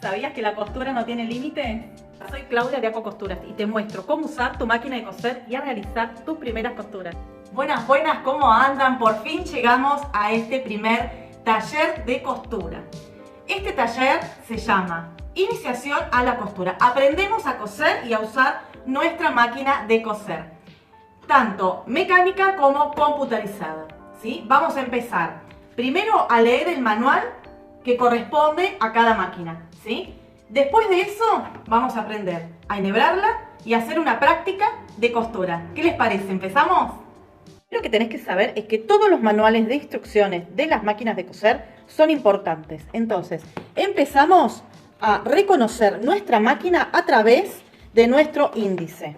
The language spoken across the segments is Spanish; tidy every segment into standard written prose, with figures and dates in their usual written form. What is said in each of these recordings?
¿Sabías que la costura no tiene límite? Soy Claudia de Aco Costuras y te muestro cómo usar tu máquina de coser y a realizar tus primeras costuras. Buenas, buenas, ¿cómo andan? Por fin llegamos a este primer taller de costura. Este taller se llama Iniciación a la costura. Aprendemos a coser y a usar nuestra máquina de coser, tanto mecánica como computarizada, ¿sí? Vamos a empezar primero a leer el manual que corresponde a cada máquina, ¿sí? Después de eso vamos a aprender a enhebrarla y a hacer una práctica de costura. ¿Qué les parece? ¿Empezamos? Lo que tenés que saber es que todos los manuales de instrucciones de las máquinas de coser son importantes. Entonces, empezamos a reconocer nuestra máquina a través de nuestro índice.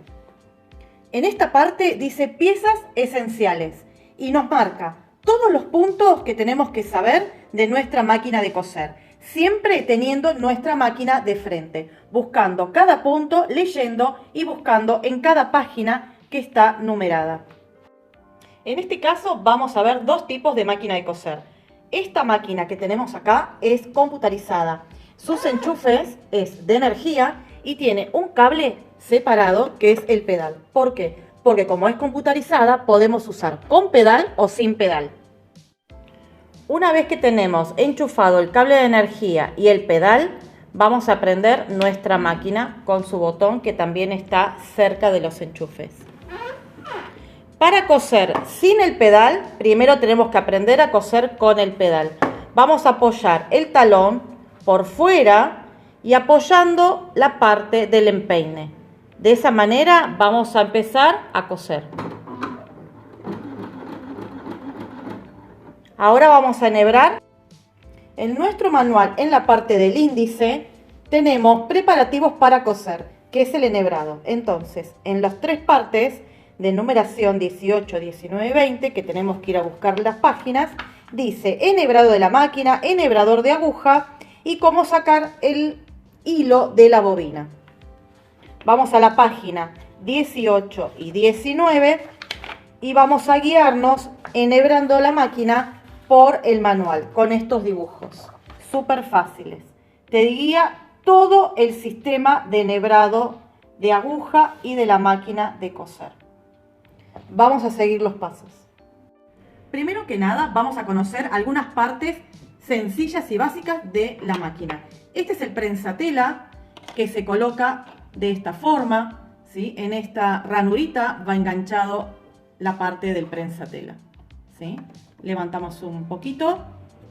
En esta parte dice piezas esenciales y nos marca todos los puntos que tenemos que saber de nuestra máquina de coser, siempre teniendo nuestra máquina de frente, buscando cada punto, leyendo y buscando en cada página que está numerada. En este caso vamos a ver dos tipos de máquina de coser. Esta máquina que tenemos acá es computarizada. Sus enchufes es de energía y tiene un cable separado que es el pedal. ¿Por qué? Porque como es computarizada podemos usar con pedal o sin pedal. Una vez que tenemos enchufado el cable de energía y el pedal, vamos a prender nuestra máquina con su botón que también está cerca de los enchufes. Para coser sin el pedal, primero tenemos que aprender a coser con el pedal. Vamos a apoyar el talón por fuera y apoyando la parte del empeine. De esa manera vamos a empezar a coser. Ahora vamos a enhebrar. En nuestro manual, en la parte del índice, tenemos preparativos para coser, que es el enhebrado. Entonces, en las tres partes de numeración 18, 19 y 20, que tenemos que ir a buscar las páginas, dice enhebrado de la máquina, enhebrador de aguja y cómo sacar el hilo de la bobina. Vamos a la página 18 y 19 y vamos a guiarnos enhebrando la máquina por el manual con estos dibujos súper fáciles. Te guía todo el sistema de enhebrado de aguja y de la máquina de coser. Vamos a seguir los pasos. Primero que nada vamos a conocer algunas partes sencillas y básicas de la máquina. Este es el prensatela que se coloca de esta forma, ¿sí? En esta ranurita va enganchado la parte del prensatela, ¿sí? Levantamos un poquito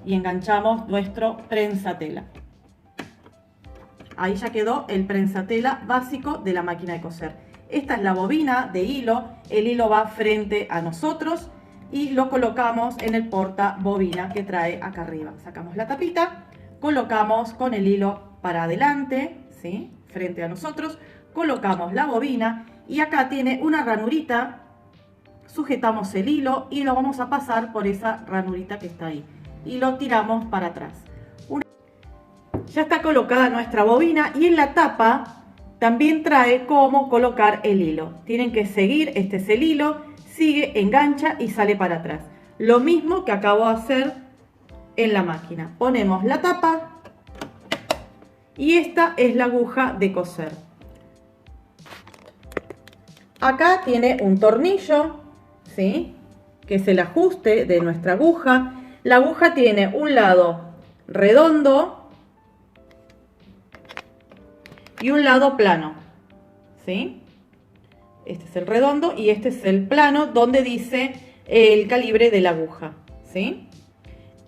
y enganchamos nuestro prensatela. Ahí ya quedó el prensatela básico de la máquina de coser. Esta es la bobina de hilo, el hilo va frente a nosotros y lo colocamos en el porta bobina que trae acá arriba. Sacamos la tapita, colocamos con el hilo para adelante, ¿sí? Frente a nosotros, colocamos la bobina y acá tiene una ranurita, sujetamos el hilo y lo vamos a pasar por esa ranurita que está ahí y lo tiramos para atrás. Ya está colocada nuestra bobina y en la tapa también trae cómo colocar el hilo. Tienen que seguir, este es el hilo, sigue, engancha y sale para atrás. Lo mismo que acabo de hacer en la máquina. Ponemos la tapa y esta es la aguja de coser. Acá tiene un tornillo, ¿sí? Que es el ajuste de nuestra aguja. La aguja tiene un lado redondo y un lado plano, ¿sí? Este es el redondo y este es el plano donde dice el calibre de la aguja, ¿sí?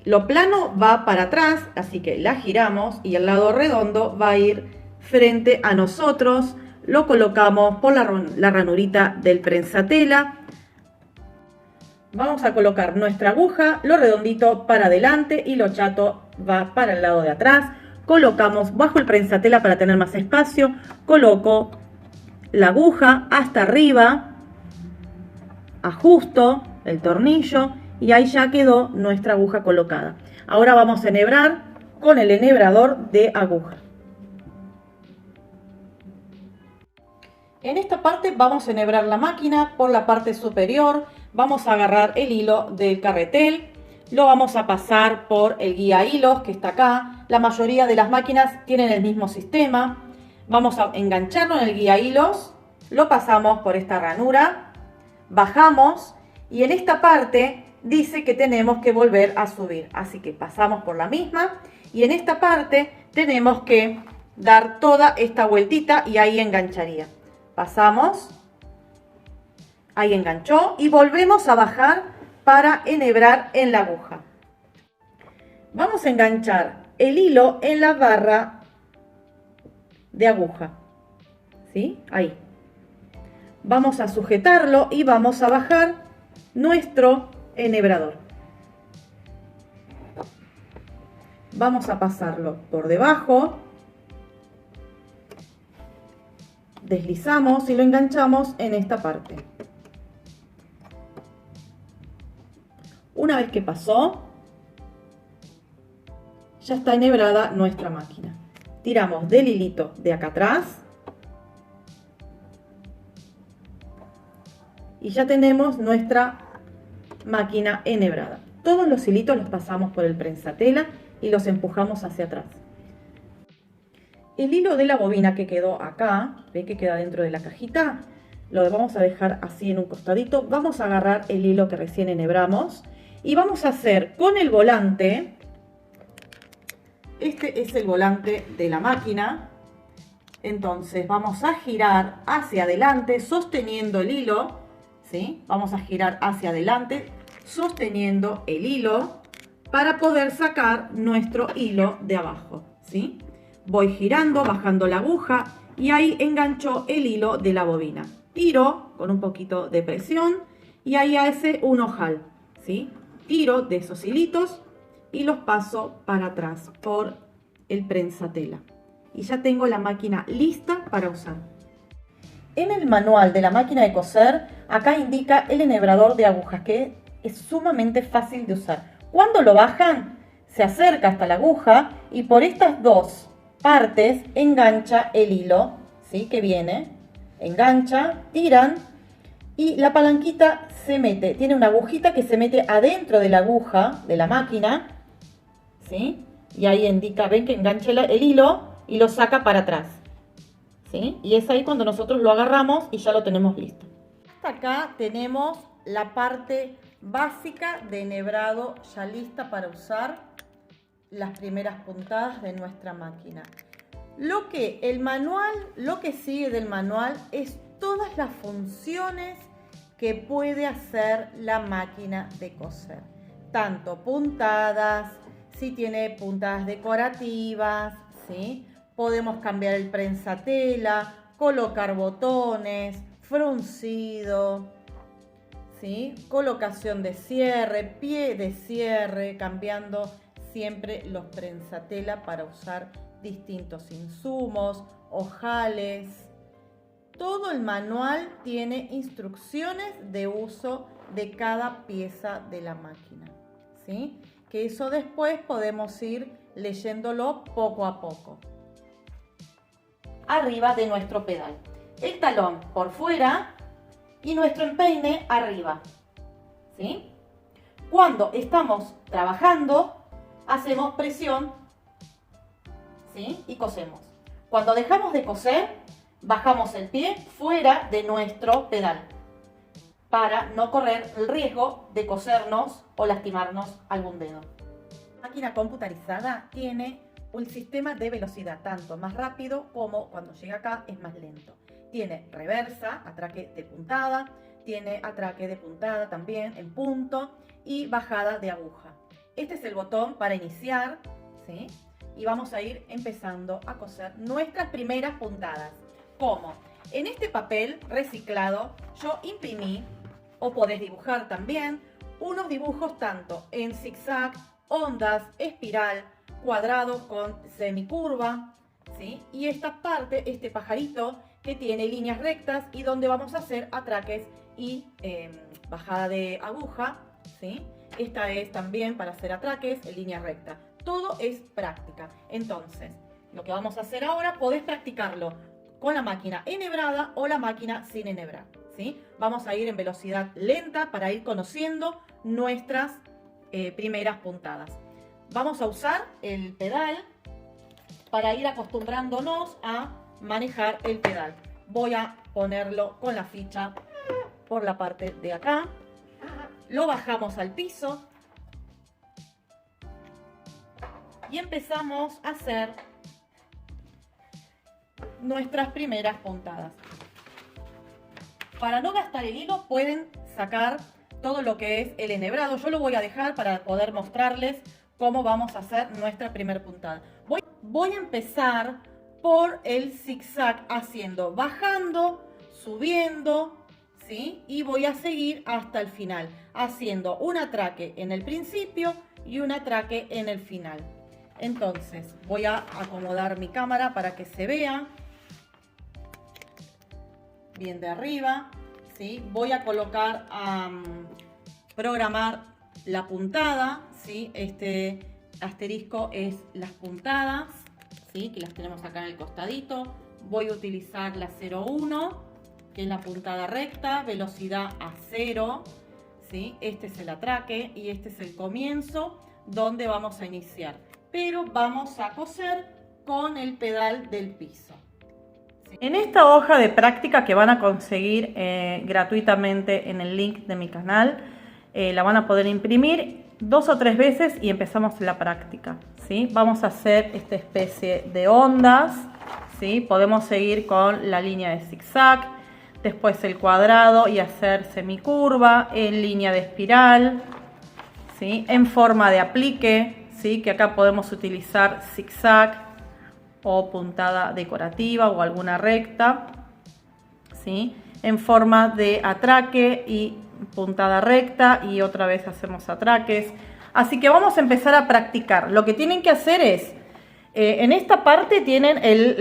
Lo plano va para atrás, así que la giramos y el lado redondo va a ir frente a nosotros. Lo colocamos por la ranurita del prensatela. Vamos a colocar nuestra aguja, lo redondito para adelante y lo chato va para el lado de atrás. Colocamos bajo el prensatela para tener más espacio. Coloco la aguja hasta arriba, ajusto el tornillo y ahí ya quedó nuestra aguja colocada. Ahora vamos a enhebrar con el enhebrador de aguja. En esta parte vamos a enhebrar la máquina por la parte superior. Vamos a agarrar el hilo del carretel, lo vamos a pasar por el guía hilos que está acá. La mayoría de las máquinas tienen el mismo sistema. Vamos a engancharlo en el guía hilos, lo pasamos por esta ranura, bajamos y en esta parte dice que tenemos que volver a subir. Así que pasamos por la misma y en esta parte tenemos que dar toda esta vueltita y ahí engancharía. Pasamos, ahí enganchó y volvemos a bajar para enhebrar en la aguja. Vamos a enganchar el hilo en la barra de aguja, ¿sí? Ahí. Vamos a sujetarlo y vamos a bajar nuestro enhebrador. Vamos a pasarlo por debajo, deslizamos y lo enganchamos en esta parte. Una vez que pasó, ya está enhebrada nuestra máquina. Tiramos del hilito de acá atrás y ya tenemos nuestra máquina enhebrada. Todos los hilitos los pasamos por el prensatela y los empujamos hacia atrás. El hilo de la bobina que quedó acá, ve que queda dentro de la cajita, lo vamos a dejar así en un costadito. Vamos a agarrar el hilo que recién enhebramos y vamos a hacer con el volante. Este es el volante de la máquina. Entonces vamos a girar hacia adelante sosteniendo el hilo, ¿sí? Vamos a girar hacia adelante sosteniendo el hilo para poder sacar nuestro hilo de abajo, ¿sí? Voy girando, bajando la aguja y ahí engancho el hilo de la bobina. Tiro con un poquito de presión y ahí hace un ojal, ¿sí? Tiro de esos hilitos y los paso para atrás por el prensatela. Y ya tengo la máquina lista para usar. En el manual de la máquina de coser, acá indica el enhebrador de agujas, que es sumamente fácil de usar. Cuando lo bajan, se acerca hasta la aguja y por estas dos partes engancha el hilo, ¿sí? Que viene, engancha, tiran y la palanquita se mete. Tiene una agujita que se mete adentro de la aguja de la máquina, ¿sí? Y ahí indica, ven que engancha el hilo y lo saca para atrás, ¿sí? Y es ahí cuando nosotros lo agarramos y ya lo tenemos listo. Hasta acá tenemos la parte básica de enhebrado ya lista para usar las primeras puntadas de nuestra máquina. Lo que sigue del manual es todas las funciones que puede hacer la máquina de coser. Tanto puntadas, si tiene puntadas decorativas, ¿sí? Podemos cambiar el prensatela, colocar botones, fruncido, ¿sí? Colocación de cierre, pie de cierre, cambiando siempre los prensatela para usar distintos insumos, ojales. Todo el manual tiene instrucciones de uso de cada pieza de la máquina, ¿sí? Que eso después podemos ir leyéndolo poco a poco. Arriba de nuestro pedal. El talón por fuera y nuestro empeine arriba, ¿sí? Cuando estamos trabajando, hacemos presión, ¿sí? Y cosemos. Cuando dejamos de coser, bajamos el pie fuera de nuestro pedal para no correr el riesgo de cosernos o lastimarnos algún dedo. La máquina computarizada tiene un sistema de velocidad tanto más rápido como cuando llega acá es más lento. Tiene reversa, atraque de puntada, tiene atraque de puntada también en punto y bajada de aguja. Este es el botón para iniciar, ¿sí? Y vamos a ir empezando a coser nuestras primeras puntadas. Como en este papel reciclado yo imprimí, o podés dibujar también, unos dibujos tanto en zigzag, ondas, espiral, cuadrado con semicurva, ¿sí? Y esta parte, este pajarito que tiene líneas rectas y donde vamos a hacer atraques y bajada de aguja, ¿sí? Esta es también para hacer atraques en línea recta. Todo es práctica. Entonces, lo que vamos a hacer ahora, podés practicarlo con la máquina enhebrada o la máquina sin enhebrar, ¿sí? Vamos a ir en velocidad lenta para ir conociendo nuestras primeras puntadas. Vamos a usar el pedal para ir acostumbrándonos a manejar el pedal. Voy a ponerlo con la ficha por la parte de acá. Lo bajamos al piso. Y empezamos a hacer nuestras primeras puntadas. Para no gastar el hilo pueden sacar todo lo que es el enhebrado. Yo lo voy a dejar para poder mostrarles cómo vamos a hacer nuestra primera puntada. Voy a empezar por el zigzag haciendo, bajando, subiendo, ¿sí? Y voy a seguir hasta el final, haciendo un atraque en el principio y un atraque en el final. Entonces voy a acomodar mi cámara para que se vea bien de arriba, ¿sí? Voy a colocar programar la puntada, ¿sí? Este asterisco es las puntadas, ¿sí? Que las tenemos acá en el costadito. Voy a utilizar la 01, que es la puntada recta, velocidad a 0, ¿sí? Este es el atraque y este es el comienzo donde vamos a iniciar. Pero vamos a coser con el pedal del piso. En esta hoja de práctica que van a conseguir gratuitamente en el link de mi canal, la van a poder imprimir 2 o 3 veces y empezamos la práctica, ¿sí? Vamos a hacer esta especie de ondas, ¿sí? Podemos seguir con la línea de zigzag, después el cuadrado y hacer semicurva, en línea de espiral, ¿sí? En forma de aplique, ¿sí? Que acá podemos utilizar zigzag o puntada decorativa o alguna recta, ¿sí? En forma de atraque y puntada recta y otra vez hacemos atraques. Así que vamos a empezar a practicar. Lo que tienen que hacer es, en esta parte tienen el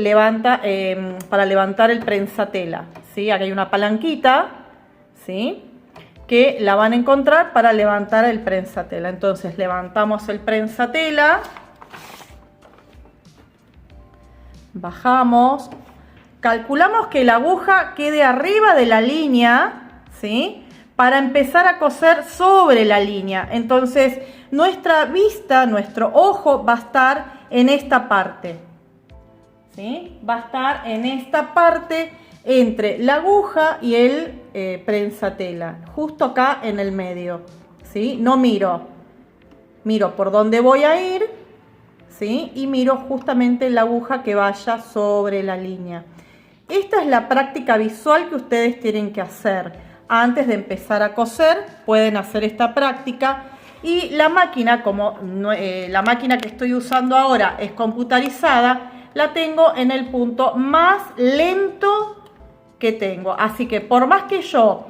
para levantar el prensatela, ¿sí? Aquí hay una palanquita, ¿sí? Que la van a encontrar para levantar el prensatela. Entonces levantamos el prensatela, bajamos, calculamos que la aguja quede arriba de la línea, ¿sí? Para empezar a coser sobre la línea. Entonces nuestra vista, nuestro ojo va a estar en esta parte, ¿sí? Va a estar en esta parte entre la aguja y el prensatela, justo acá en el medio, ¿sí? No miro por dónde voy a ir, ¿sí? Y miro justamente la aguja que vaya sobre la línea. Esta es la práctica visual que ustedes tienen que hacer antes de empezar a coser. Pueden hacer esta práctica y la máquina, como la máquina que estoy usando ahora es computarizada, la tengo en el punto más lento que tengo, así que por más que yo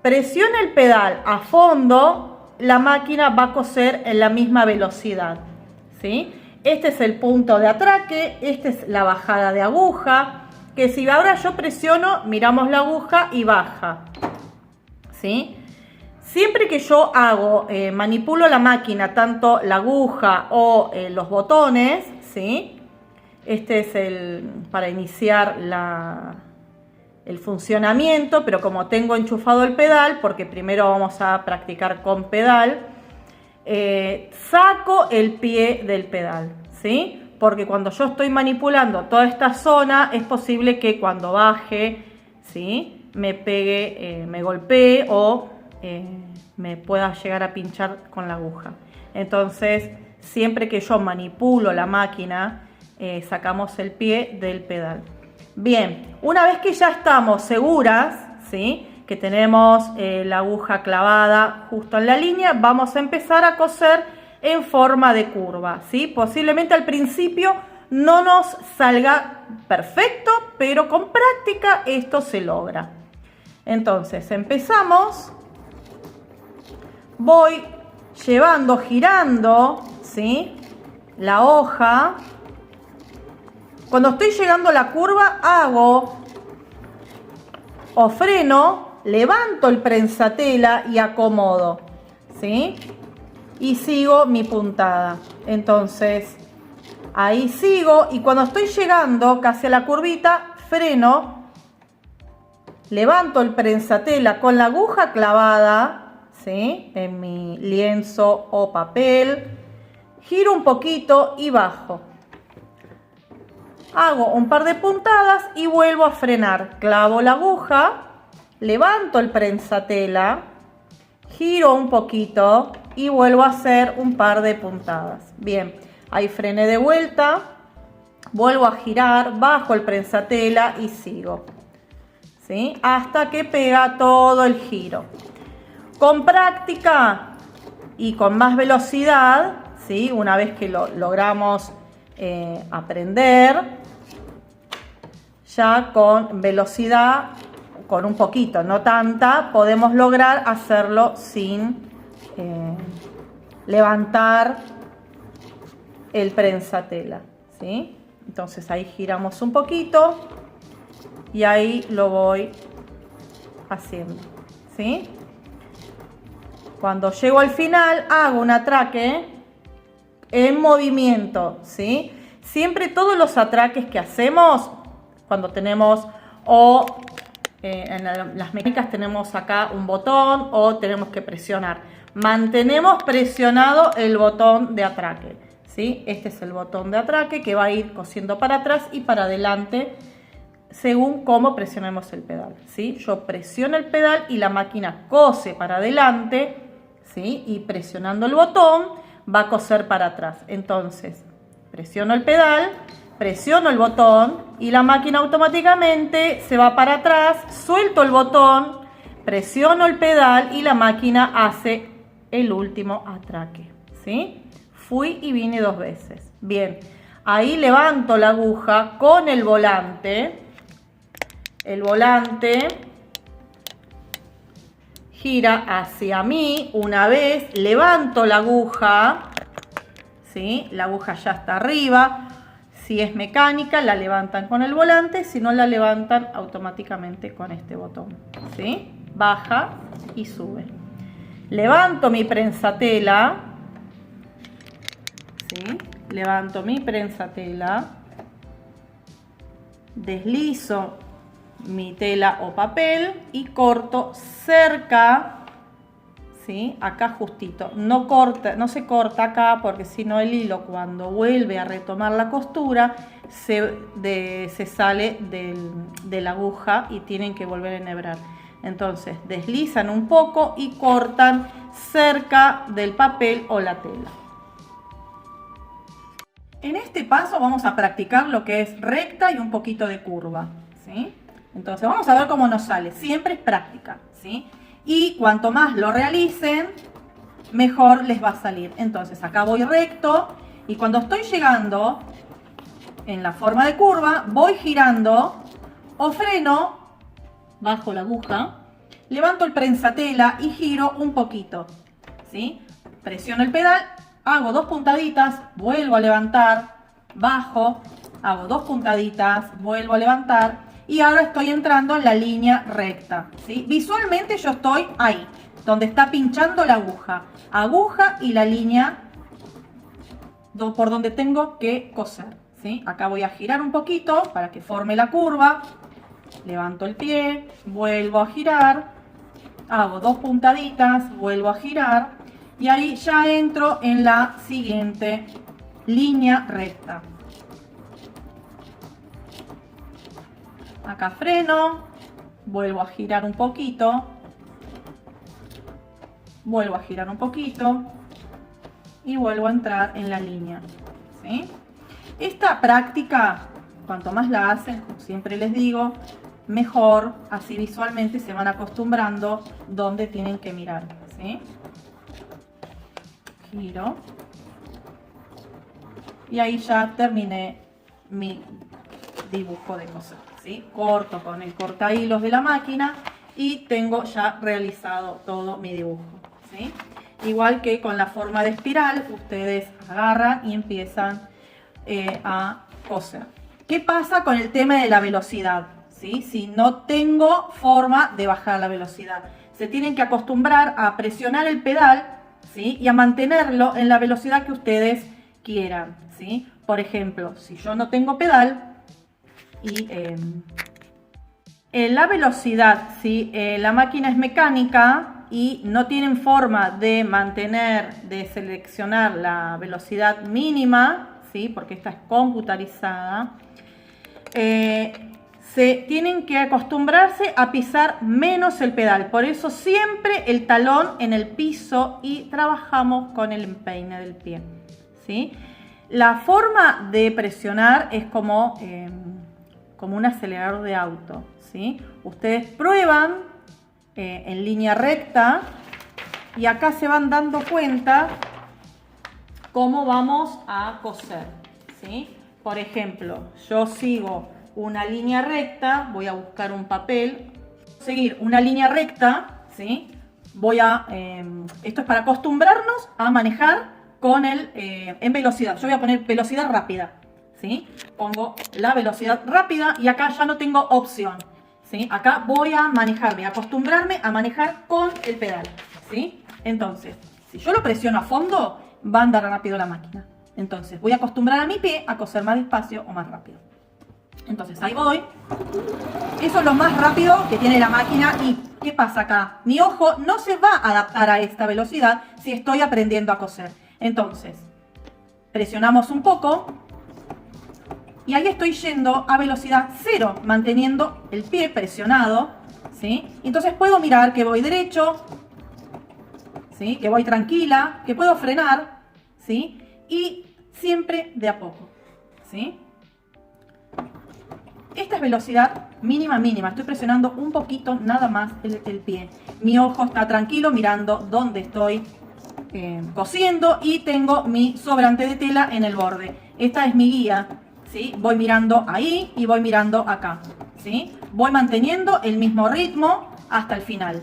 presione el pedal a fondo, la máquina va a coser en la misma velocidad, ¿sí? Este es el punto de atraque, esta es la bajada de aguja, que si ahora yo presiono, miramos la aguja y baja, ¿sí? Siempre que yo manipulo la máquina, tanto la aguja o los botones, ¿sí? Este es para iniciar el funcionamiento, pero como tengo enchufado el pedal, porque primero vamos a practicar con pedal, saco el pie del pedal, ¿sí? Porque cuando yo estoy manipulando toda esta zona, es posible que cuando baje, ¿sí? Me pegue, me golpee o me pueda llegar a pinchar con la aguja. Entonces, siempre que yo manipulo la máquina, sacamos el pie del pedal. Bien, una vez que ya estamos seguras, ¿sí? Que tenemos la aguja clavada justo en la línea, vamos a empezar a coser en forma de curva, ¿sí? Posiblemente al principio no nos salga perfecto, pero con práctica esto se logra. Entonces empezamos, voy llevando, girando, ¿sí? La hoja. Cuando estoy llegando a la curva hago o freno, levanto el prensatela y acomodo, ¿sí? Y sigo mi puntada. Entonces ahí sigo y cuando estoy llegando casi a la curvita, freno, levanto el prensatela con la aguja clavada, ¿sí? En mi lienzo o papel. Giro un poquito y bajo. Hago un par de puntadas y vuelvo a frenar. Clavo la aguja, levanto el prensatela, giro un poquito y vuelvo a hacer un par de puntadas. Bien, ahí frené de vuelta, vuelvo a girar, bajo el prensatela y sigo, ¿sí? Hasta que pega todo el giro. Con práctica y con más velocidad, ¿sí? Una vez que lo logramos aprender, ya con velocidad, con un poquito, no tanta, podemos lograr hacerlo sin levantar el prensatela, ¿sí? Entonces ahí giramos un poquito y ahí lo voy haciendo, ¿sí? Cuando llego al final hago un atraque en movimiento, ¿sí? Siempre todos los atraques que hacemos cuando tenemos en las mecánicas tenemos acá un botón o tenemos que presionar. Mantenemos presionado el botón de atraque, ¿sí? Este es el botón de atraque que va a ir cosiendo para atrás y para adelante según cómo presionemos el pedal, ¿sí? Yo presiono el pedal y la máquina cose para adelante, ¿sí? Y presionando el botón va a coser para atrás. Entonces, presiono el pedal, presiono el botón y la máquina automáticamente se va para atrás, suelto el botón, presiono el pedal y la máquina hace el último atraque, ¿sí? Fui y vine 2 veces. Bien, ahí levanto la aguja con el volante. El volante gira hacia mí una vez, levanto la aguja, ¿sí? La aguja ya está arriba. Si es mecánica, la levantan con el volante, si no la levantan automáticamente con este botón, ¿sí? Baja y sube. Levanto mi prensatela, ¿sí? Levanto mi prensatela, deslizo mi tela o papel y corto cerca, ¿sí? Acá justito, no se corta acá porque si no el hilo cuando vuelve a retomar la costura se sale de la aguja y tienen que volver a enhebrar. Entonces deslizan un poco y cortan cerca del papel o la tela. En este paso vamos a practicar lo que es recta y un poquito de curva, ¿sí? Entonces vamos a ver cómo nos sale. Siempre es práctica, ¿sí? Y cuanto más lo realicen, mejor les va a salir. Entonces acá voy recto y cuando estoy llegando en la forma de curva, voy girando o freno, bajo la aguja, levanto el prensatela y giro un poquito, ¿sí? Presiono el pedal, hago 2 puntaditas, vuelvo a levantar, bajo, hago 2 puntaditas, vuelvo a levantar. Y ahora estoy entrando en la línea recta, ¿sí? Visualmente yo estoy ahí, donde está pinchando la aguja. Aguja y la línea por donde tengo que coser, ¿sí? Acá voy a girar un poquito para que forme la curva. Levanto el pie, vuelvo a girar, hago 2 puntaditas, vuelvo a girar. Y ahí ya entro en la siguiente línea recta. Acá freno, vuelvo a girar un poquito, vuelvo a girar un poquito y vuelvo a entrar en la línea, ¿sí? Esta práctica, cuanto más la hacen, como siempre les digo, mejor, así visualmente se van acostumbrando dónde tienen que mirar, ¿sí? Giro y ahí ya terminé mi dibujo de coser, ¿sí? Corto con el corta hilos de la máquina y tengo ya realizado todo mi dibujo, ¿sí? Igual que con la forma de espiral, ustedes agarran y empiezan a coser. ¿Qué pasa con el tema de la velocidad? ¿Sí? Si no tengo forma de bajar la velocidad, se tienen que acostumbrar a presionar el pedal, ¿sí? Y a mantenerlo en la velocidad que ustedes quieran, ¿sí? Por ejemplo, si yo no tengo pedal y en la velocidad, si la máquina es mecánica, y no tienen forma de de seleccionar la velocidad mínima, ¿sí? Porque esta es computarizada, tienen que acostumbrarse a pisar menos el pedal. Por eso siempre el talón en el piso y trabajamos con el empeine del pie, ¿sí? La forma de presionar es como un acelerador de auto, ¿sí? Ustedes prueban en línea recta y acá se van dando cuenta cómo vamos a coser, ¿sí? Por ejemplo, yo sigo una línea recta, voy a buscar un papel, seguir una línea recta, ¿sí? Esto es para acostumbrarnos a manejar con en velocidad. Yo voy a poner velocidad rápida, ¿sí? Pongo la velocidad rápida y acá ya no tengo opción, ¿sí? Acá voy a manejarme, a acostumbrarme a manejar con el pedal, ¿sí? Entonces, si yo lo presiono a fondo, va a andar rápido la máquina. Entonces, voy a acostumbrar a mi pie a coser más despacio o más rápido. Entonces, ahí voy. Eso es lo más rápido que tiene la máquina. ¿Y qué pasa acá? Mi ojo no se va a adaptar a esta velocidad si estoy aprendiendo a coser. Entonces, presionamos un poco y ahí estoy yendo a velocidad 0, manteniendo el pie presionado, ¿sí? Entonces puedo mirar que voy derecho, ¿sí? Que voy tranquila, que puedo frenar, ¿sí? Y siempre de a poco, ¿sí? Esta es velocidad mínima, mínima. Estoy presionando un poquito nada más el pie. Mi ojo está tranquilo mirando dónde estoy cosiendo y tengo mi sobrante de tela en el borde. Esta es mi guía, ¿sí? Voy mirando ahí y voy mirando acá, ¿sí? Voy manteniendo el mismo ritmo hasta el final.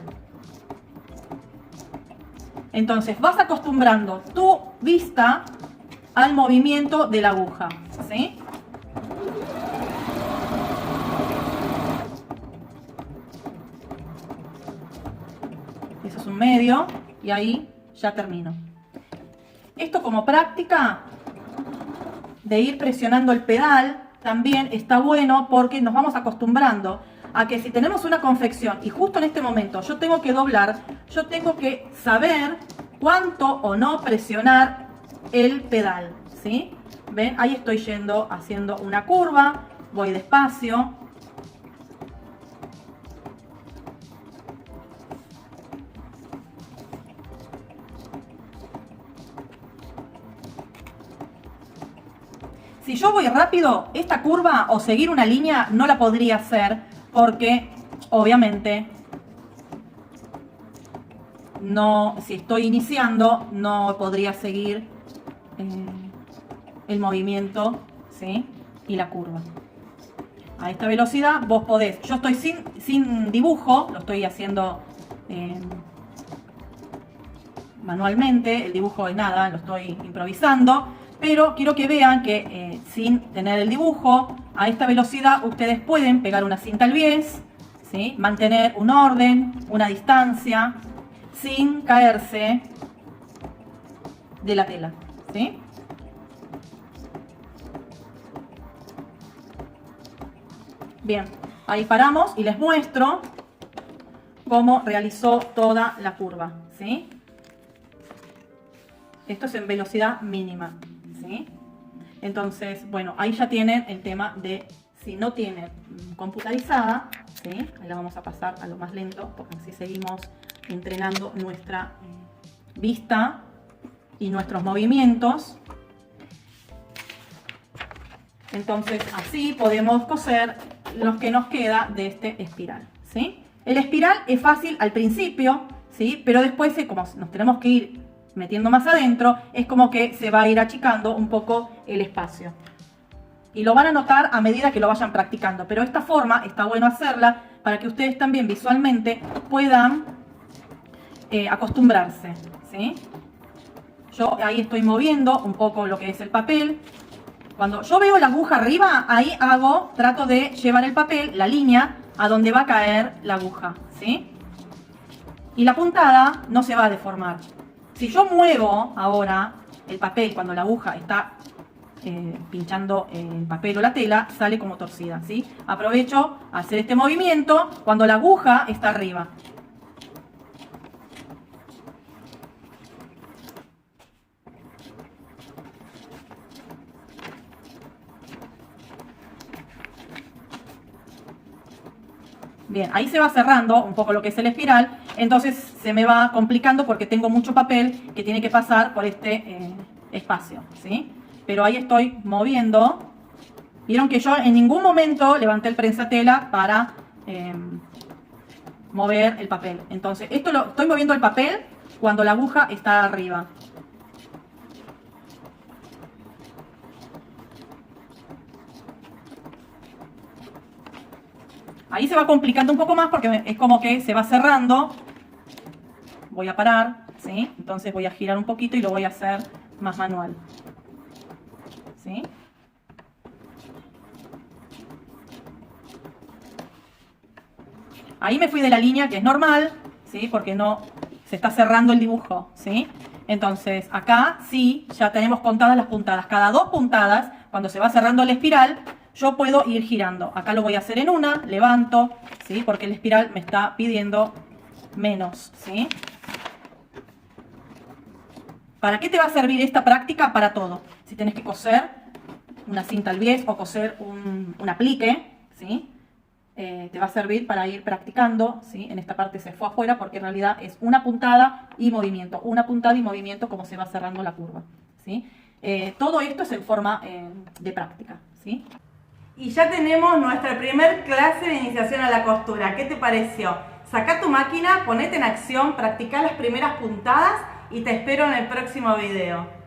Entonces vas acostumbrando tu vista al movimiento de la aguja, ¿sí? Eso es un medio y ahí ya termino. Esto como práctica de ir presionando el pedal también está bueno porque nos vamos acostumbrando a que si tenemos una confección y justo en este momento yo tengo que doblar, yo tengo que saber cuánto o no presionar el pedal, ¿sí? ¿Ven? Ahí estoy yendo haciendo una curva, voy despacio. Si yo voy rápido, esta curva o seguir una línea no la podría hacer porque obviamente no, si estoy iniciando no podría seguir el movimiento, ¿sí? Y la curva. A esta velocidad vos podés, yo estoy sin dibujo, lo estoy haciendo manualmente, el dibujo es nada, lo estoy improvisando. Pero quiero que vean que sin tener el dibujo, a esta velocidad ustedes pueden pegar una cinta al bies, ¿sí? Mantener un orden, una distancia, sin caerse de la tela, ¿sí? Bien, ahí paramos y les muestro cómo realizó toda la curva, ¿sí? Esto es en velocidad mínima, ¿sí? Entonces, bueno, ahí ya tienen el tema de si no tienen computarizada, ¿sí? Ahí la vamos a pasar a lo más lento porque así seguimos entrenando nuestra vista y nuestros movimientos. Entonces, así podemos coser lo que nos queda de este espiral, ¿sí? El espiral es fácil al principio, ¿sí? Pero después, como nos tenemos que ir metiendo más adentro, es como que se va a ir achicando un poco el espacio. Y lo van a notar a medida que lo vayan practicando. Pero esta forma está bueno hacerla para que ustedes también visualmente puedan acostumbrarse, ¿sí? Yo ahí estoy moviendo un poco lo que es el papel. Cuando yo veo la aguja arriba, ahí trato de llevar el papel, la línea, a donde va a caer la aguja, ¿sí? Y la puntada no se va a deformar. Si yo muevo ahora el papel cuando la aguja está pinchando el papel o la tela, sale como torcida, ¿sí? Aprovecho a hacer este movimiento cuando la aguja está arriba. Bien, ahí se va cerrando un poco lo que es el espiral, entonces se me va complicando porque tengo mucho papel que tiene que pasar por este espacio, ¿sí? Pero ahí estoy moviendo. Vieron que yo en ningún momento levanté el prensatela para mover el papel. Entonces, estoy moviendo el papel cuando la aguja está arriba. Ahí se va complicando un poco más porque es como que se va cerrando. Voy a parar, ¿sí? Entonces voy a girar un poquito y lo voy a hacer más manual, ¿sí? Ahí me fui de la línea, que es normal, ¿sí? Porque no se está cerrando el dibujo, ¿sí? Entonces, acá sí, ya tenemos contadas las puntadas. Cada 2 puntadas, cuando se va cerrando la espiral, yo puedo ir girando. Acá lo voy a hacer en una, levanto, ¿sí? Porque la espiral me está pidiendo menos, ¿sí? ¿Para qué te va a servir esta práctica? Para todo. Si tenés que coser una cinta al bies o coser un aplique, ¿sí? Te va a servir para ir practicando, ¿sí? En esta parte se fue afuera porque en realidad es una puntada y movimiento. Una puntada y movimiento como se va cerrando la curva, ¿sí? Todo esto es en forma de práctica, ¿sí? Y ya tenemos nuestra primer clase de iniciación a la costura. ¿Qué te pareció? Saca tu máquina, ponete en acción, practica las primeras puntadas y te espero en el próximo video.